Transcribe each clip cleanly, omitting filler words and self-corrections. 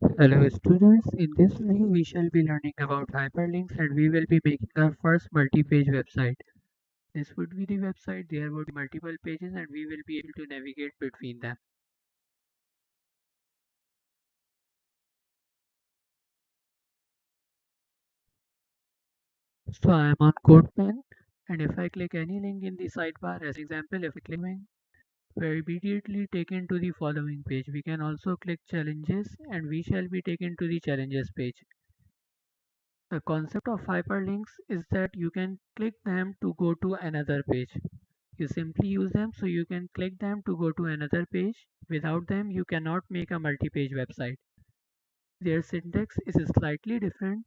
Hello students, in this video we shall be learning about hyperlinks and we will be making our first multi-page website. This would be the website, there would be multiple pages and we will be able to navigate between them. So I am on CodePen and if I click any link in the sidebar, as example if I click link, we are immediately taken to the following page. We can also click challenges and we shall be taken to the challenges page. The concept of hyperlinks is that you can click them to go to another page. You simply use them so you can click them to go to another page. Without them, you cannot make a multi-page website. Their syntax is slightly different.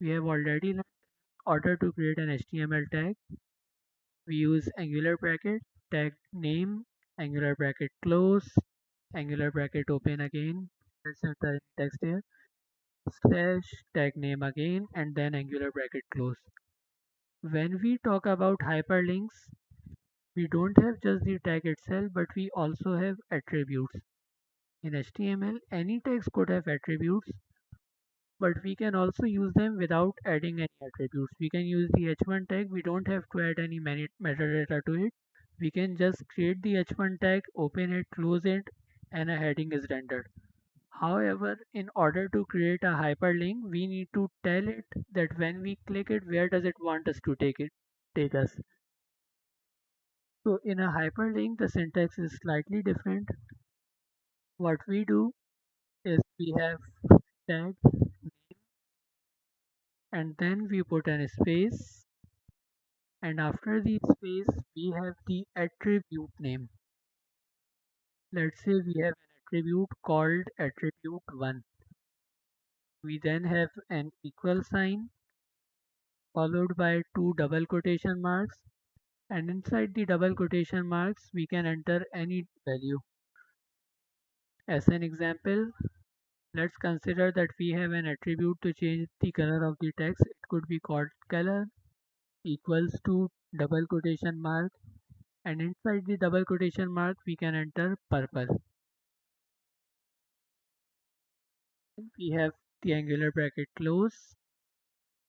We have already learned in order to create an HTML tag. We use angular bracket, tag name, angular bracket close, angular bracket open again. Let's enter text here, slash tag name again, and then angular bracket close. When we talk about hyperlinks, we don't have just the tag itself, but we also have attributes. In HTML, any tags could have attributes, but we can also use them without adding any attributes. We can use the h1 tag, we don't have to add any metadata to it. We can just create the h1 tag, open it, close it, and a heading is rendered. However, in order to create a hyperlink, we need to tell it that when we click it, where does it want us to take us. So in a hyperlink, the syntax is slightly different. What we do is we have tag and then we put an space, and after the space we have the attribute name. Let's say we have an attribute called attribute1. We then have an equal sign followed by two double quotation marks, and inside the double quotation marks we can enter any value. As an example, let's consider that we have an attribute to change the color of the text. It could be called color equals to double quotation mark, and inside the double quotation mark we can enter purple. We have the angular bracket close,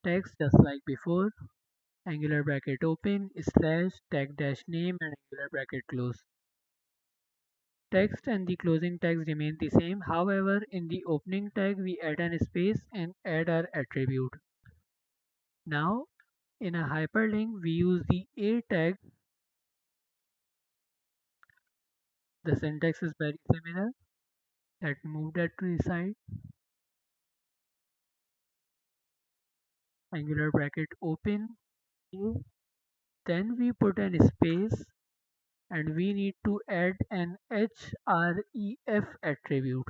text just like before, angular bracket open, slash tag dash name, and angular bracket close. Text and the closing tags remain the same. However, in the opening tag we add an space and add our attribute. Now in a hyperlink we use the a tag. The syntax is very similar. Let me move that to the side. Angular bracket open, then we put an space and we need to add an href attribute.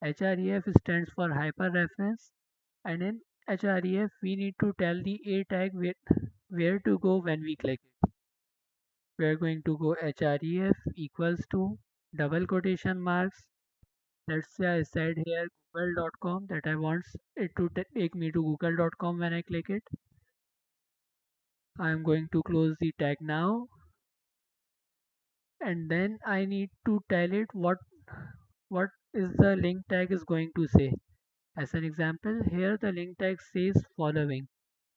Href stands for hyperreference, and in href we need to tell the a tag where to go when we click it. We are going to go href equals to double quotation marks. Let's say I said here google.com, that I want it to take me to google.com when I click it. I am going to close the tag now, and then I need to tell it what is the link tag is going to say. As an example, here the link tag says following.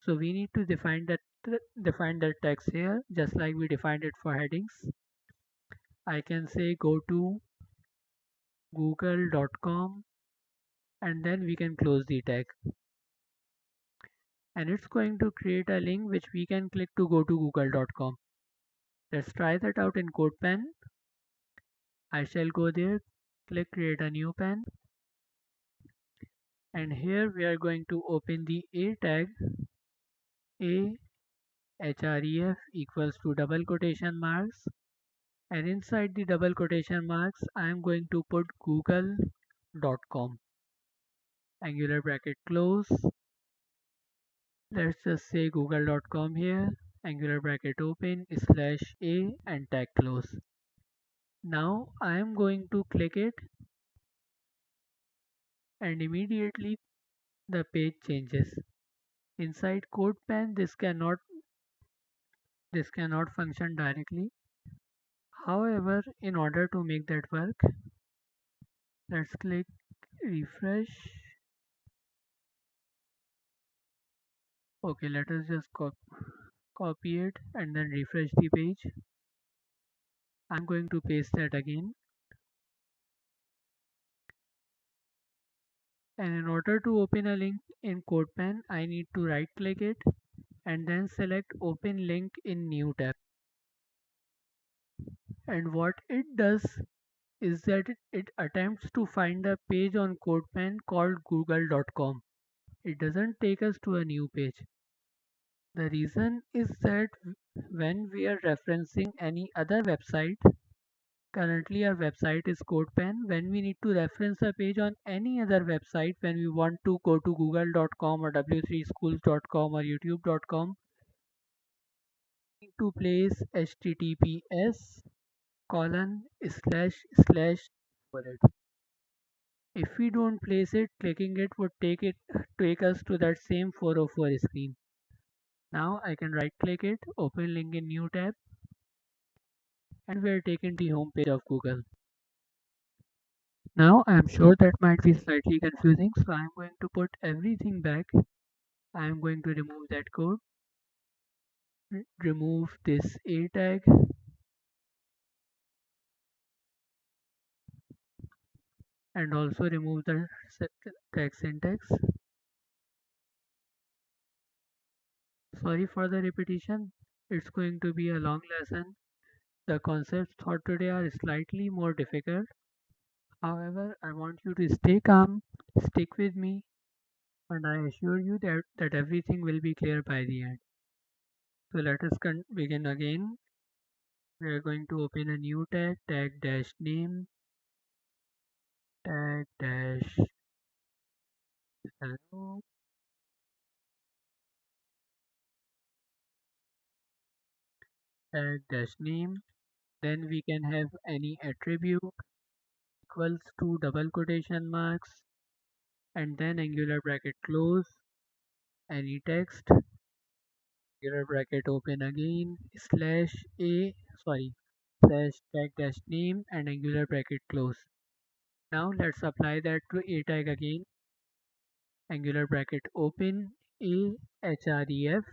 So we need to define that text here just like we defined it for headings. I can say go to google.com and then we can close the tag. And it's going to create a link which we can click to go to google.com. Let's try that out in CodePen. I shall go there, click create a new pen, and here we are going to open the a tag, a href equals to double quotation marks, and inside the double quotation marks I am going to put google.com, angular bracket close. Let's just say google.com here, angular bracket open, slash a, and tag close. Now I am going to click it and immediately the page changes. Inside CodePen this cannot function directly. However, in order to make that work, let's click refresh. Okay, let us just copy it and then refresh the page. I'm going to paste that again. And in order to open a link in CodePen, I need to right click it and then select open link in new tab. And what it does is that it attempts to find a page on CodePen called google.com. It doesn't take us to a new page. The reason is that when we are referencing any other website, currently our website is CodePen. When we need to reference a page on any other website, when we want to go to google.com or w3schools.com or youtube.com, we need to place https colon slash slash for it. If we don't place it, clicking it would take us to that same 404 screen. Now I can right click it, open link in new tab, and we are taken to the home page of Google. Now I am sure that might be slightly confusing, so I am going to put everything back. I am going to remove that code, remove this A tag, and also remove the tag syntax. Sorry for the repetition, it's going to be a long lesson. The concepts taught today are slightly more difficult. However, I want you to stay calm, stick with me, and I assure you that everything will be clear by the end. So let us begin again. We are going to open a new tag, tag dash name, tag dash hello, tag dash name. Then we can have any attribute equals to double quotation marks and then angular bracket close, any text, angular bracket open again, slash a, sorry, slash tag dash name and angular bracket close. Now let's apply that to a tag again, angular bracket open, a href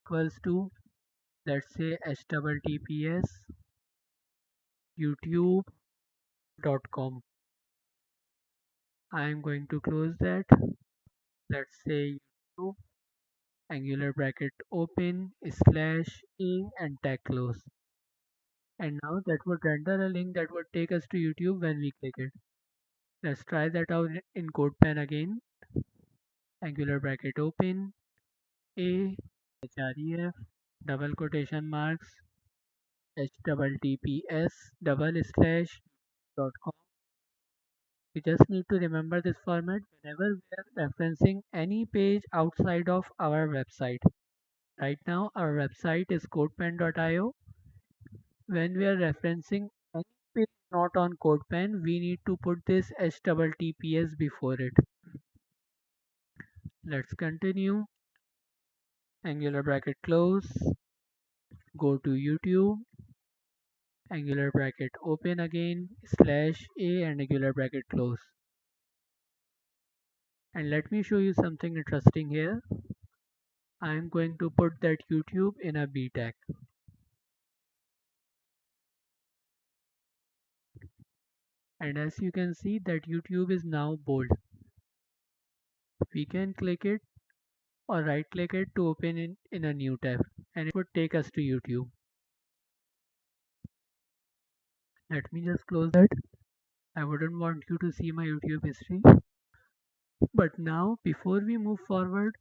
equals to, let's say, https youtube.com. I am going to close that. Let's say youtube angular bracket open slash a and tag close. And now that would render a link that would take us to YouTube when we click it. Let's try that out in CodePen again. Angular bracket open a href double quotation marks https double slash dot com. We just need to remember this format whenever we are referencing any page outside of our website. Right now our website is codepen.io. When we are referencing any page not on CodePen, we need to put this https before it. Let's continue. Angular bracket close. Go to YouTube. Angular bracket open again. Slash a and angular bracket close. And let me show you something interesting here. I am going to put that YouTube in a B tag. And as you can see that YouTube is now bold. We can click it or right click it to open it in a new tab and it would take us to YouTube. Let me just close that. I wouldn't want you to see my YouTube history. But now before we move forward,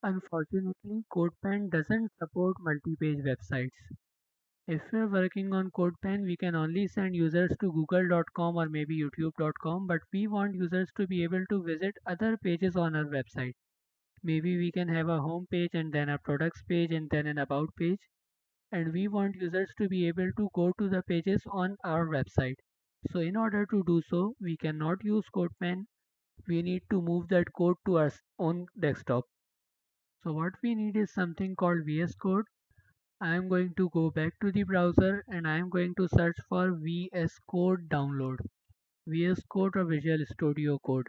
unfortunately CodePen doesn't support multi-page websites. If we're working on CodePen, we can only send users to google.com or maybe youtube.com, but we want users to be able to visit other pages on our website. Maybe we can have a home page and then a products page and then an about page. And we want users to be able to go to the pages on our website. So in order to do so, we cannot use CodePen. We need to move that code to our own desktop. So what we need is something called VS Code. I am going to go back to the browser and I am going to search for VS Code download. VS Code or Visual Studio Code.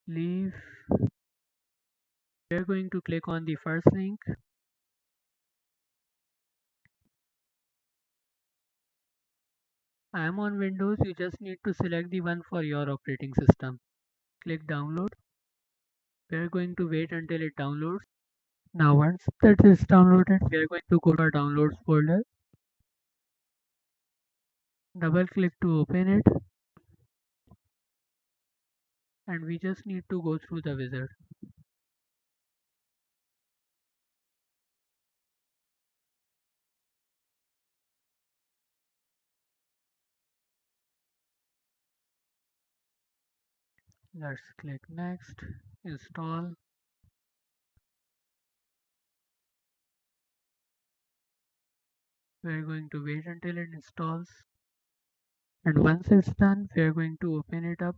Leave. We are going to click on the first link. I am on Windows. You just need to select the one for your operating system. Click download. We are going to wait until it downloads. Now once that is downloaded, we are going to go to our downloads folder. Double click to open it, and we just need to go through the wizard. Let's click next, install. We are going to wait until it installs, and once it's done, we are going to open it up.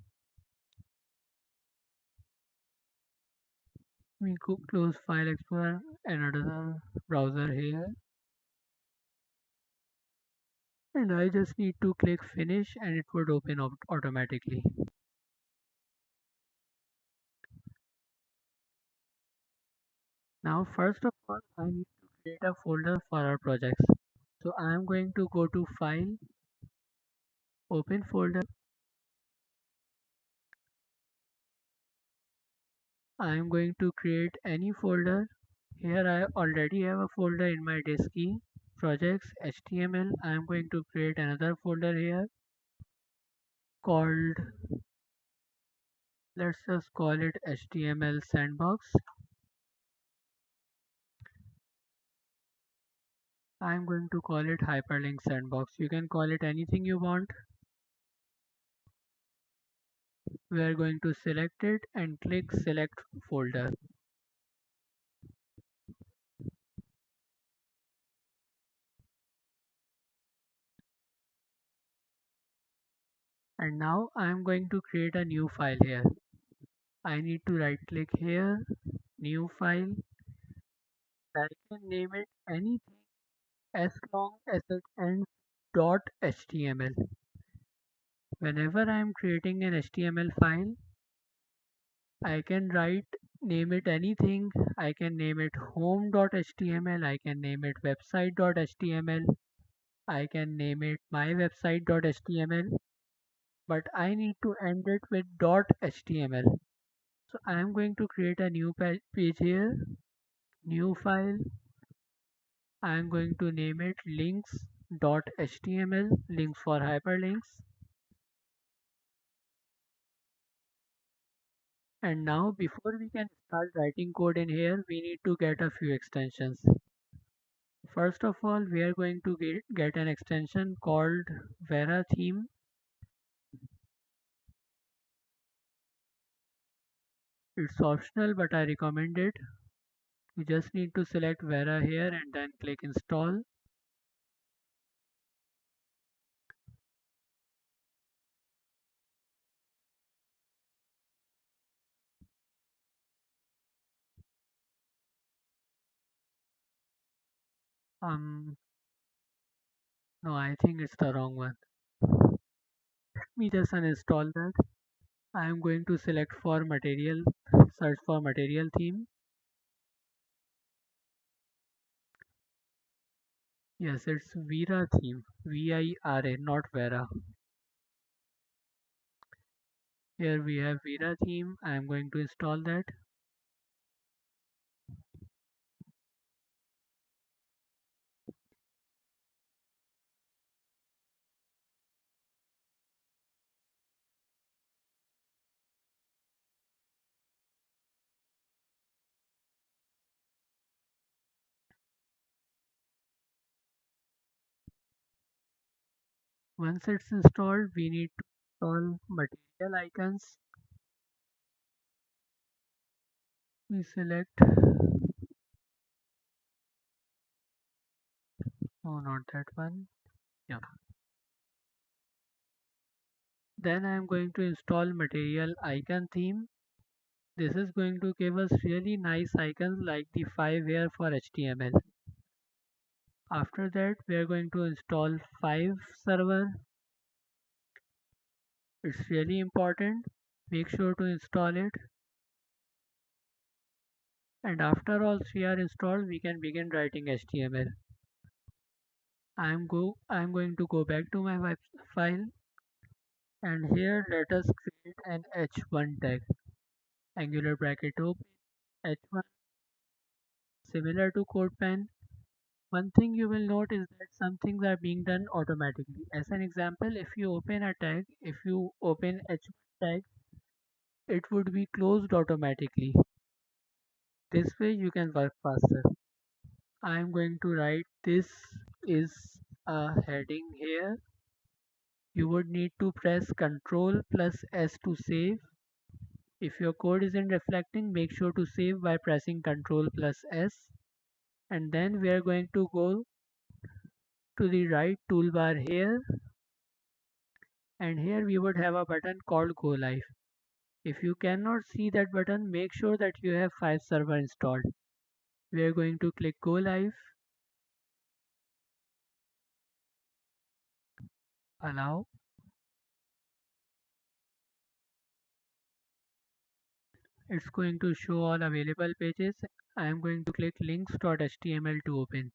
We go close File Explorer and another browser here, and I just need to click finish and it would open up automatically. Now first of all, I need to create a folder for our projects. So I am going to go to File, Open Folder. I am going to create any folder. Here I already have a folder in my disk key, projects, HTML. I am going to create another folder here called, let's just call it HTML sandbox. I am going to call it hyperlink sandbox. You can call it anything you want. We are going to select it and click select folder. And now I am going to create a new file here. I need to right click here, new file. I can name it anything as long as it ends .html. Whenever I am creating an HTML file, I can name it anything. I can name it home.html, I can name it website.html, I can name it mywebsite.html, but I need to end it with .html. So I am going to create a new page here, new file. I am going to name it links.html, links for hyperlinks. And now before we can start writing code in here, we need to get a few extensions. First of all, we are going to get an extension called Vera theme. It's optional, but I recommend it. You just need to select Vera here and then click install. No, I think it's the wrong one. Let me just uninstall that. I am going to select for material, search for material theme. Yes, it's Vera theme, Vira, not Vera. Here we have Vera theme. I am going to install that. Once it's installed, we need to install material icons. We select, oh, not that one. Yeah. Then I am going to install material icon theme. This is going to give us really nice icons like the 5 here for HTML. After that, we are going to install 5 server. It's really important. Make sure to install it. And after all three are installed, we can begin writing HTML. I'm going to go back to my web file, and here let us create an h1 tag. Angular bracket open h1, similar to CodePen. One thing you will note is that some things are being done automatically. As an example, if you open a tag, if you open h1 tag, it would be closed automatically. This way you can work faster. I am going to write this is a heading here. You would need to press Ctrl plus S to save. If your code isn't reflecting, make sure to save by pressing Ctrl plus S. And then we are going to go to the right toolbar here, and here we would have a button called Go Live. If you cannot see that button, make sure that you have Five Server installed. We are going to click Go Live, allow. It's going to show all available pages. I am going to click links.html to open.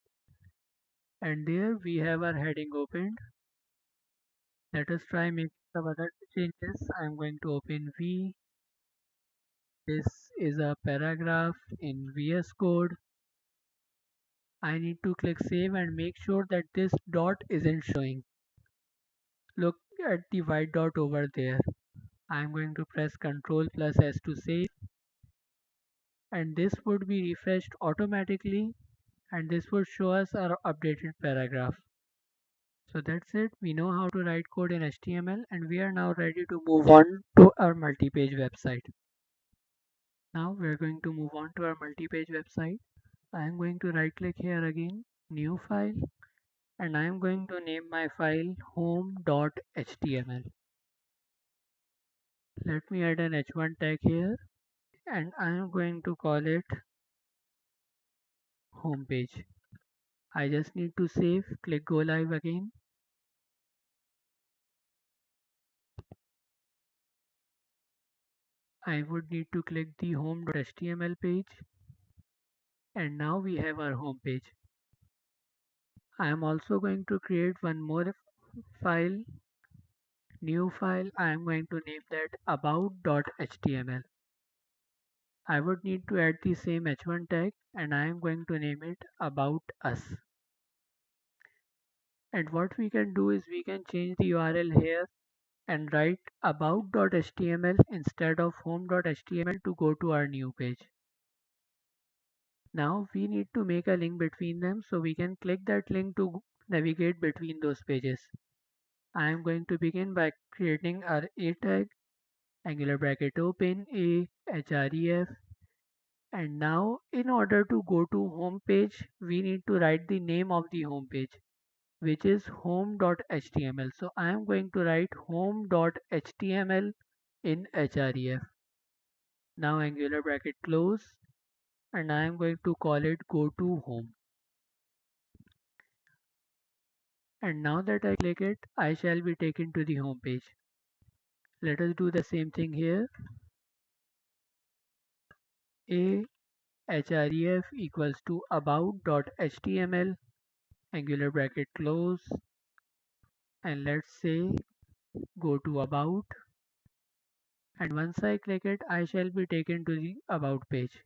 And there we have our heading opened. Let us try making some other changes. I am going to open V. This is a paragraph in VS Code. I need to click save and make sure that this dot isn't showing. Look at the white dot over there. I am going to press Ctrl plus S to save, and this would be refreshed automatically, and this would show us our updated paragraph. So that's it. We know how to write code in HTML, and we are now ready to move on to our multi-page website. Now we're going to move on to our multi-page website. I am going to right click here again, new file, and I am going to name my file home.html. Let me add an h1 tag here, and I am going to call it homepage. I just need to save, click go live again. I would need to click the home.html page, and now we have our home page. I am also going to create one more file, new file. I am going to name that about.html. I would need to add the same h1 tag, and I am going to name it about us. And what we can do is we can change the URL here and write about.html instead of home.html to go to our new page. Now we need to make a link between them, so we can click that link to navigate between those pages. I am going to begin by creating our a tag, angular bracket open, a href, and now in order to go to home page, we need to write the name of the home page, which is home.html. So I am going to write home.html in href. Now angular bracket close, and I am going to call it go to home. And now that I click it, I shall be taken to the home page. Let us do the same thing here. A href equals to about.html, angular bracket close, and let's say go to about, and once I click it, I shall be taken to the about page.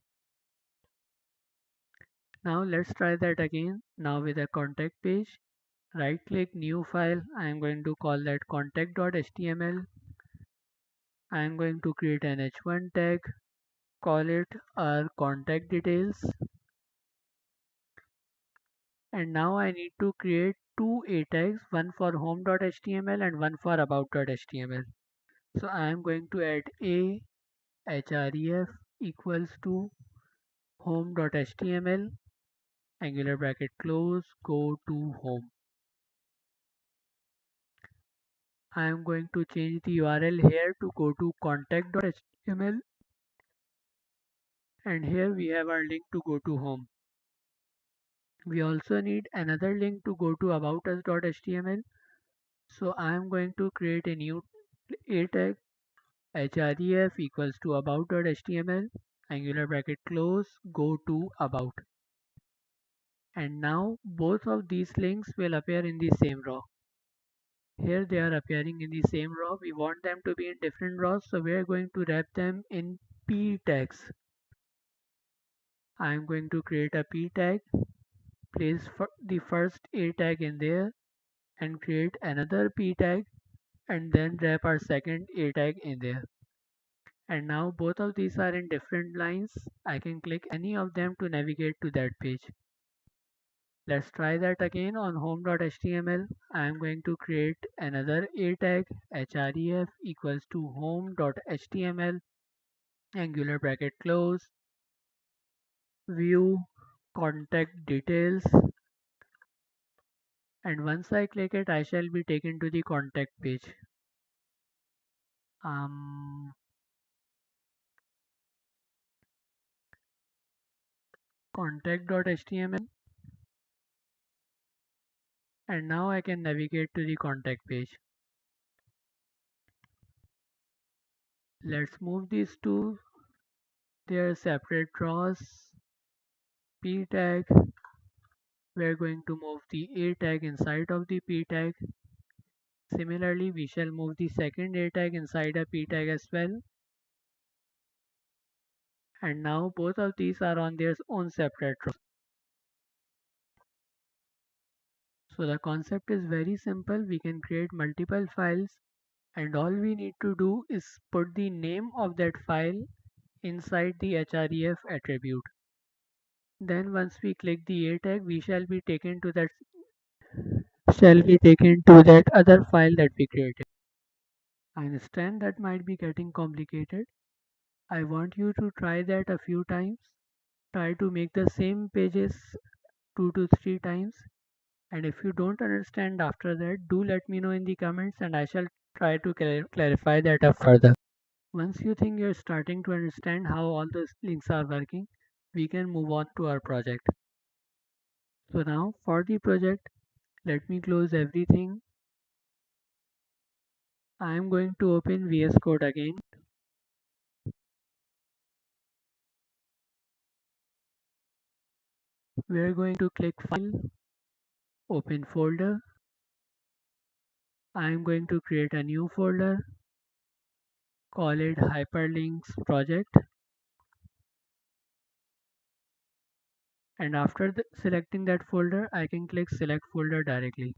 Now let's try that again, now with a contact page. Right click, new file. I am going to call that contact.html. I am going to create an h1 tag, call it our contact details, and now I need to create two a tags, one for home.html and one for about.html. So I am going to add a href equals to home.html, angular bracket close, go to home. I am going to change the URL here to go to contact.html, and here we have our link to go to home. We also need another link to go to aboutus.html. So I am going to create a new A tag href equals to about.html, angular bracket close, go to about. And now both of these links will appear in the same row. Here they are appearing in the same row. We want them to be in different rows, so we are going to wrap them in p tags. I am going to create a p tag, place the first a tag in there, and create another p tag, and then wrap our second a tag in there. And now both of these are in different lines. I can click any of them to navigate to that page. Let's try that again on home.html. I am going to create another a tag, href equals to home.html, angular bracket close, view, contact details, and once I click it, I shall be taken to the contact page. Contact.html, and now I can navigate to the contact page. Let's move these to their separate rows. P tag, we're going to move the a tag inside of the p tag. Similarly, we shall move the second a tag inside a p tag as well. And now both of these are on their own separate rows. So the concept is very simple. We can create multiple files, and all we need to do is put the name of that file inside the href attribute. Then once we click the a tag, we shall be taken to that other file that we created. I understand that might be getting complicated. I want you to try that a few times. Try to make the same pages 2 to 3 times. And if you don't understand after that, do let me know in the comments and I shall try to clarify that up further. Once you think you're starting to understand how all those links are working, we can move on to our project. So now for the project, let me close everything. I am going to open VS Code again. We are going to click File, Open Folder. I am going to create a new folder, call it Hyperlinks Project. And after selecting that folder, I can click Select Folder directly.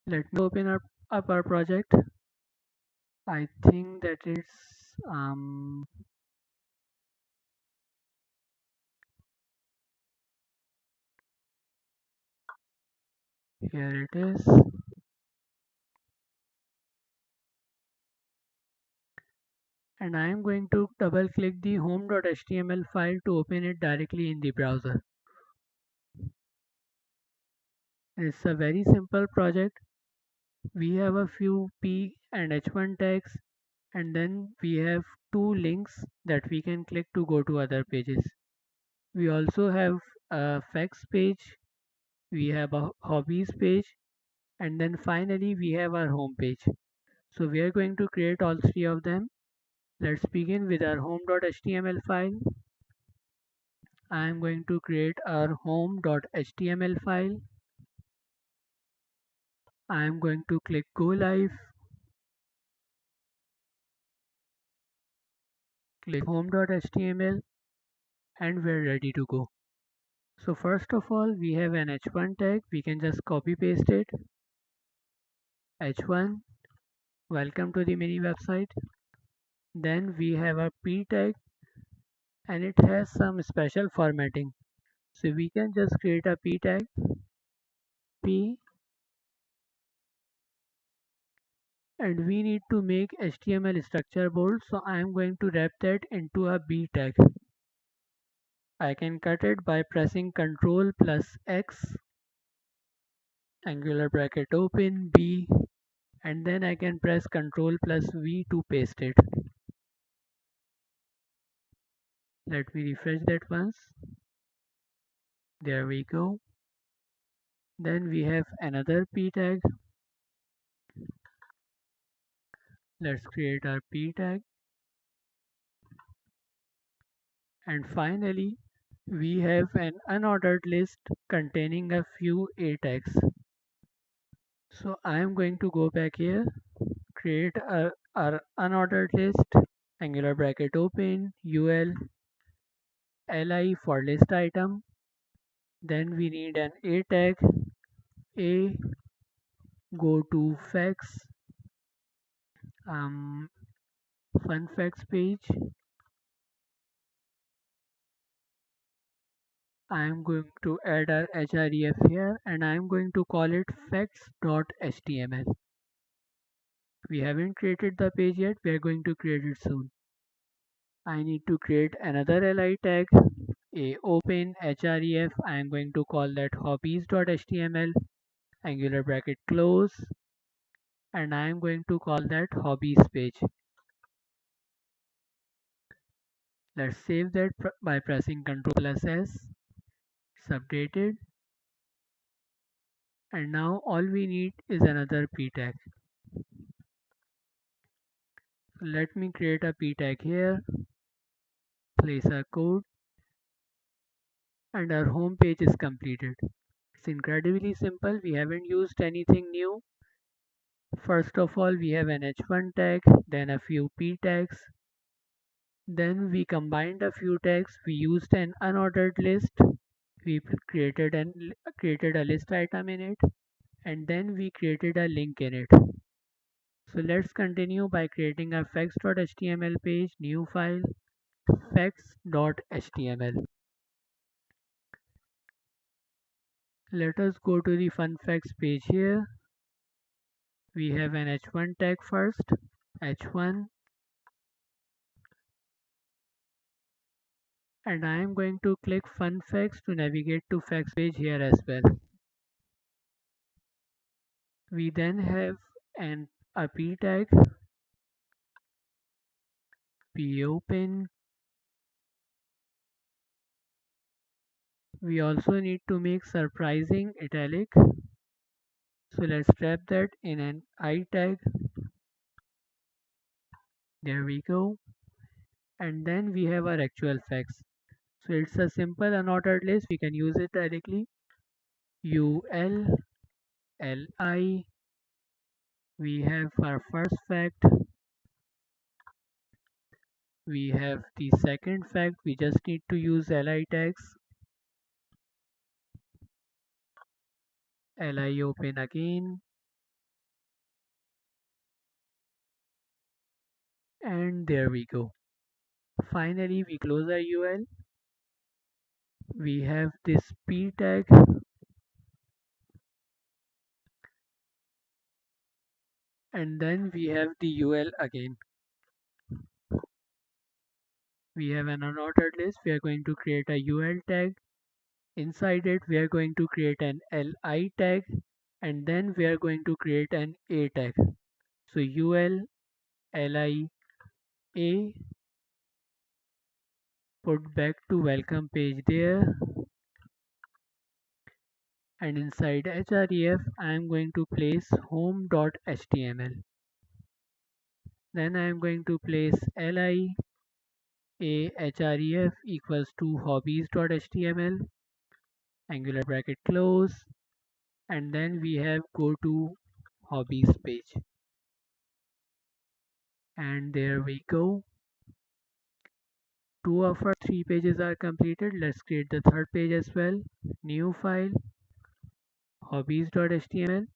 Let me open up our project. I think that it's here it is. And I am going to double click the home.html file to open it directly in the browser. It's a very simple project. We have a few p and h1 tags, and then we have two links that we can click to go to other pages. We also have a facts page, we have a hobbies page, and then finally we have our home page. So we are going to create all three of them. Let's begin with our home.html file. I am going to create our home.html file. I am going to click go live, click home.html, and we're ready to go. So first of all, we have an h1 tag. We can just copy paste it. h1, welcome to the mini website. Then we have a p tag, and it has some special formatting. So we can just create a p tag, p, and we need to make HTML structure bold. So I am going to wrap that into a b tag. I can cut it by pressing Ctrl plus X, angular bracket open, B, and then I can press Ctrl plus V to paste it. Let me refresh that once. There we go. Then we have another p tag. Let's create our p tag, and finally we have an unordered list containing a few a tags. So I am going to go back here, create our unordered list, angular bracket open, ul li for list item. Then we need an a tag, a, go to facts, um, fun facts page. I am going to add our href here, and I am going to call it facts.html. We haven't created the page yet, we are going to create it soon. I need to create another li tag, a open href. I am going to call that hobbies.html, angular bracket close, and I am going to call that hobbies page. Let's save that by pressing Ctrl+S, subdated, and now all we need is another p tag. Let me create a p tag here, place our code, and our home page is completed. It's incredibly simple. We haven't used anything new. First of all, we have an h1 tag, then a few p tags. Then we combined a few tags. We used an unordered list. We created a list item in it, and then we created a link in it. So let's continue by creating a facts.html page, new file, facts.html. Let us go to the fun facts page here. We have an h1 tag first, h1, and I am going to click fun facts to navigate to facts page here as well. We then have a p tag, p open. We also need to make surprising italic. So let's trap that in an I tag. There we go. And then we have our actual facts. So it's a simple unordered list. We can use it directly. UL, LI. We have our first fact. We have the second fact. We just need to use li tags. Li open again. And there we go. Finally, we close our UL. We have this p tag, and then we have the UL again. We have an unordered list. We are going to create a UL tag. Inside it, we are going to create an LI tag, and then we are going to create an A tag. So UL, LI, A, put back to welcome page there, and inside href, I am going to place home.html. Then I am going to place li a href equals to hobbies.html, angular bracket close, and then we have go to hobbies page. And there we go. Two of our three pages are completed. Let's create the third page as well. New file, hobbies.html.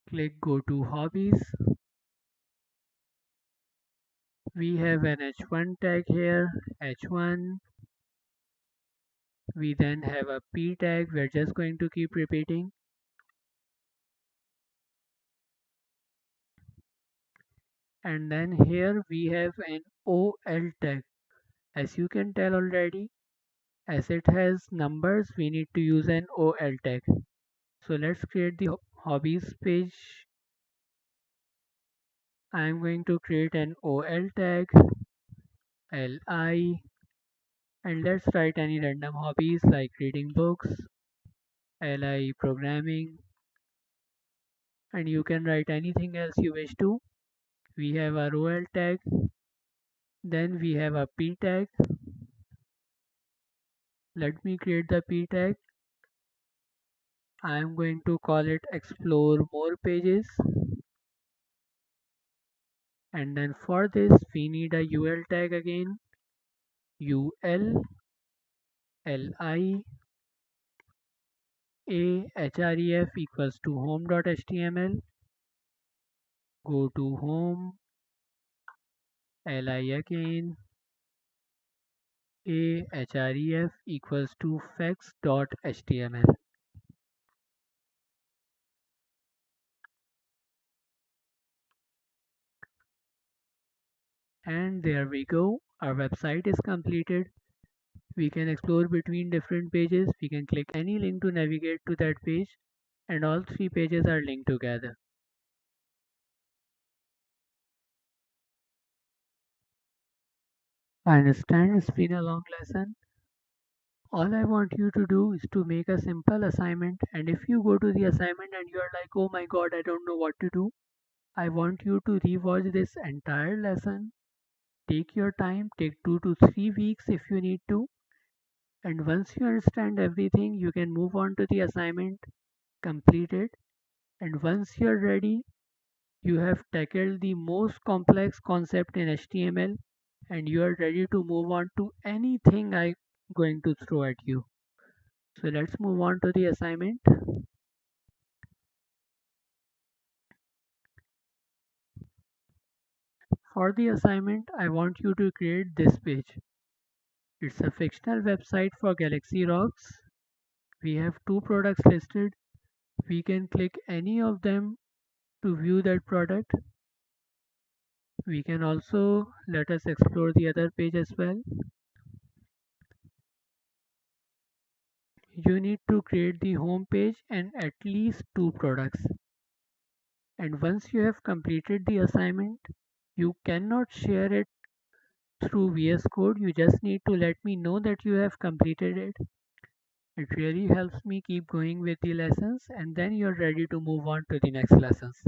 Click go to hobbies. We have an h1 tag here, h1. We then have a p tag. We're just going to keep repeating. And then here we have an ol tag. As you can tell already, as it has numbers, we need to use an ol tag. So let's create the hobbies page. I'm going to create an ol tag, li, and let's write any random hobbies like reading books, li programming, and you can write anything else you wish to. We have a rol tag, then we have a p tag. Let me create the p tag. I am going to call it explore more pages, and then for this we need a ul tag again. ul li a href equals to home.html. Go to home, li again, a href equals to facts.html. And there we go, our website is completed. We can explore between different pages. We can click any link to navigate to that page, and all three pages are linked together. I understand it's been a long lesson. All I want you to do is to make a simple assignment, and if you go to the assignment and you're like, oh my god, I don't know what to do, I want you to rewatch this entire lesson. Take your time, take 2 to 3 weeks if you need to, and once you understand everything, you can move on to the assignment, complete it, and once you're ready, you have tackled the most complex concept in HTML, and you are ready to move on to anything I'm going to throw at you. So let's move on to the assignment. For the assignment, I want you to create this page. It's a fictional website for Galaxy Rocks. We have two products listed. We can click any of them to view that product. We can also let us explore the other page as well. You need to create the home page and at least two products. And once you have completed the assignment, you cannot share it through VS Code. You just need to let me know that you have completed it. It really helps me keep going with the lessons, and then you're ready to move on to the next lessons.